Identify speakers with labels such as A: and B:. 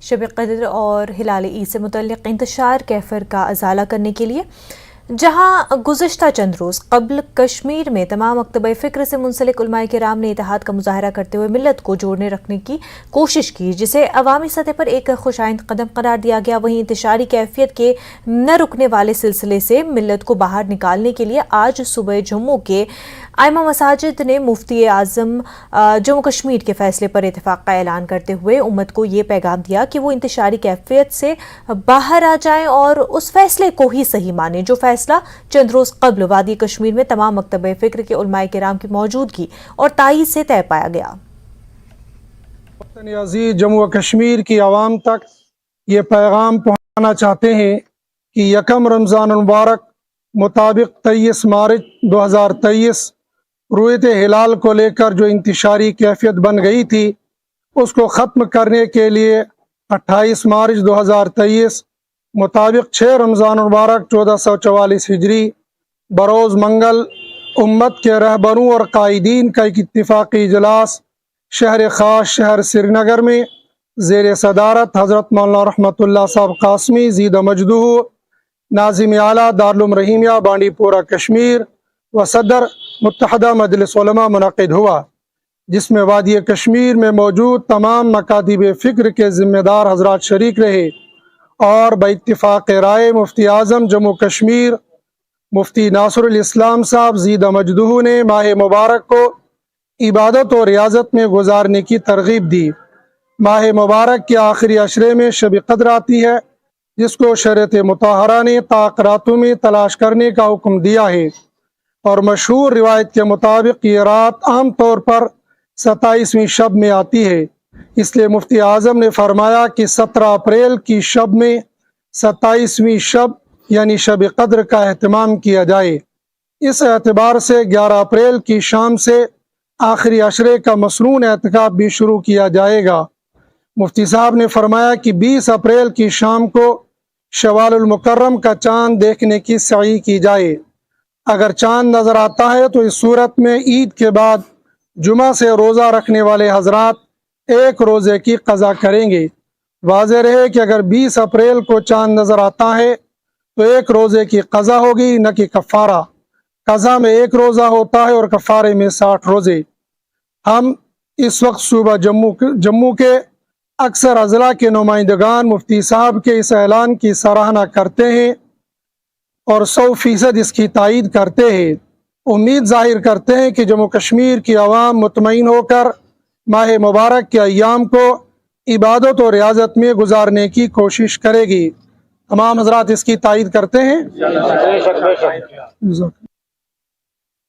A: شب قدر اور ہلال عید سے متعلق انتشار کیفر کا ازالہ کرنے کے لیے جہاں گزشتہ چند روز قبل کشمیر میں تمام مکتبہ فکر سے منسلک علماء کرام نے اتحاد کا مظاہرہ کرتے ہوئے ملت کو جوڑنے رکھنے کی کوشش کی، جسے عوامی سطح پر ایک خوش آئند قدم قرار دیا گیا، وہیں انتشاری کیفیت کے نہ رکنے والے سلسلے سے ملت کو باہر نکالنے کے لیے آج صبح جموں کے ائمہ مساجد نے مفتی اعظم جموں کشمیر کے فیصلے پر اتفاق کا اعلان کرتے ہوئے امت کو یہ پیغام دیا کہ وہ انتشاری کیفیت سے باہر آ جائیں اور اس فیصلے کو ہی صحیح مانیں جو فیصلہ چند روز قبل وادی کشمیر میں تمام مکتبہ فکر کے علماء کرام کی موجودگی اور تائید سے طے پایا گیا۔
B: وطن عزیز جموں و کشمیر کی عوام تک یہ پیغام پہنچانا چاہتے ہیں کہ یکم رمضان المبارک مطابق 23 مارچ 2023 رویت ہلال کو لے کر جو انتشاری کیفیت بن گئی تھی، اس کو ختم کرنے کے لیے 28 مارچ 2023 مطابق 6 رمضان المبارک 1444 ہجری بروز منگل امت کے رہبروں اور قائدین کا ایک اتفاقی اجلاس شہر خاص شہر سری نگر میں زیر صدارت حضرت مولانا رحمۃ اللہ صاحب قاسمی زید مجدہ ناظم اعلیٰ دارالعلوم رحیمیہ بانڈی پورہ کشمیر و صدر متحدہ مجلس علماء منعقد ہوا، جس میں وادی کشمیر میں موجود تمام مکاتب فکر کے ذمہ دار حضرات شریک رہے اور باتفاق رائے مفتی اعظم جموں کشمیر مفتی ناصر الاسلام صاحب زید مجدہ نے ماہ مبارک کو عبادت اور ریاضت میں گزارنے کی ترغیب دی۔ ماہ مبارک کے آخری عشرے میں شب قدر آتی ہے، جس کو شریعت مطہرہ نے طاق راتوں میں تلاش کرنے کا حکم دیا ہے، اور مشہور روایت کے مطابق یہ رات عام طور پر 27ویں شب میں آتی ہے، اس لیے مفتی اعظم نے فرمایا کہ 17 اپریل کی شب میں 27ویں شب یعنی شب قدر کا اہتمام کیا جائے۔ اس اعتبار سے 11 اپریل کی شام سے آخری عشرے کا مصنون اعتکاف بھی شروع کیا جائے گا۔ مفتی صاحب نے فرمایا کہ 20 اپریل کی شام کو شوال المکرم کا چاند دیکھنے کی سعی کی جائے۔ اگر چاند نظر آتا ہے تو اس صورت میں عید کے بعد جمعہ سے روزہ رکھنے والے حضرات ایک روزے کی قضا کریں گے۔ واضح رہے کہ اگر 20 اپریل کو چاند نظر آتا ہے تو ایک روزے کی قضا ہوگی، نہ کہ کفارہ۔ قضا میں ایک روزہ ہوتا ہے اور کفارے میں 60 روزے۔ ہم اس وقت صوبہ جموں کے اکثر اضلاع کے نمائندگان مفتی صاحب کے اس اعلان کی سراہنا کرتے ہیں اور 100% اس کی تائید کرتے ہیں۔ امید ظاہر کرتے ہیں کہ جموں کشمیر کی عوام مطمئن ہو کر ماہ مبارک کے ایام کو عبادت اور ریاضت میں گزارنے کی کوشش کرے گی۔ تمام حضرات اس کی تائید کرتے ہیں۔